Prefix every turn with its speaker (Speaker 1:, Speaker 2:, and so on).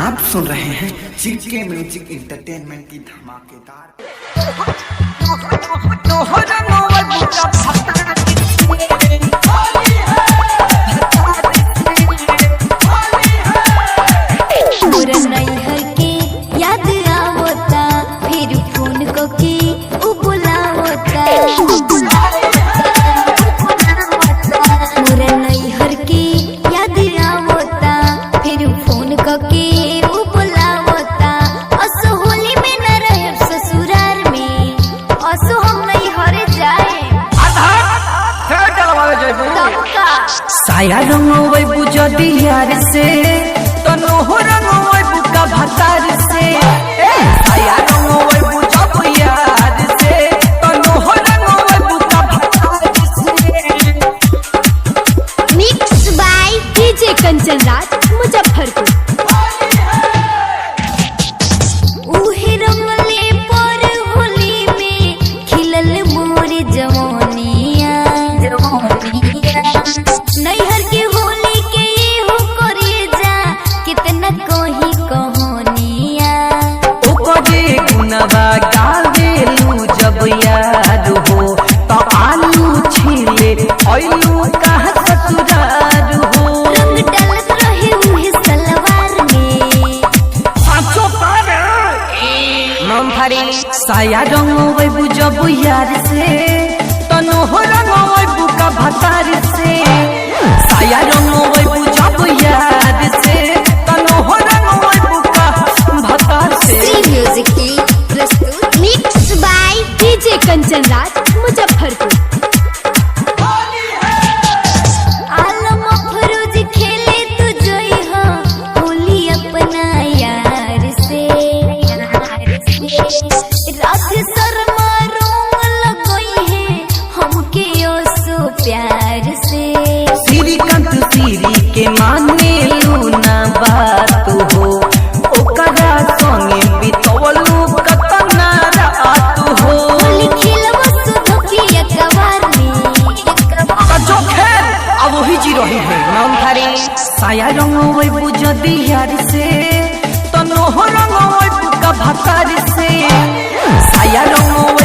Speaker 1: आप सुन रहे हैं जीके म्यूजिक एंटरटेनमेंट की धमाकेदार।
Speaker 2: याद आवता फिर फोन को की बुलावता मोरा नैहर के याद आवता फिर फोन को की बुलावता। असो होली में न रहे ससुराल में, असो हम नैहर जाए
Speaker 3: साया रंगोवे बुझ दियार से तनो रंगोवे बुका भतार से। साया रंगोवे बुझ दियार से तनो रंगोवे बुका भतार से।
Speaker 2: Mix by DJ Kanchan Raj Muzaffarpur. उहे रंगले पर होली में खिलल मोर जवानिया। नैहर के होली के हो करे जा कितना कोही कहानिया।
Speaker 3: ओकरे गुनवा गावेलू जब याद हो तो आलू छिले आलू का ससुरार हो।
Speaker 2: रंग डालत रहे उहे सलवार में
Speaker 3: पाँचों पार मूंगफली। साया रंगोवे बुझ यार से तनो रंगोवे बुका भतार से। साया रंगोवे बुझ यार से तनो रंगोवे बुका भतार से।
Speaker 2: सी म्यूजिक की प्रस्तुत mix by DJ Kanchan Raj Muzaffarpur. आलम फरोज खेले तू जोई हो होली अपना यार से। रात शर्मा रोंग लगई है हमके ओसो प्यार से।
Speaker 3: श्रीकांत श्री के माने लूना बात हो ओकरा संगे बितवलू कतना रात हो।
Speaker 2: होली खेलब सुधकिया कवार में
Speaker 3: जो खेल अब वही जी रही है मूंगफली। साया रंगोवे बुझ दियार से तनो रंगोवे बुका भतार से। साया रंगोवे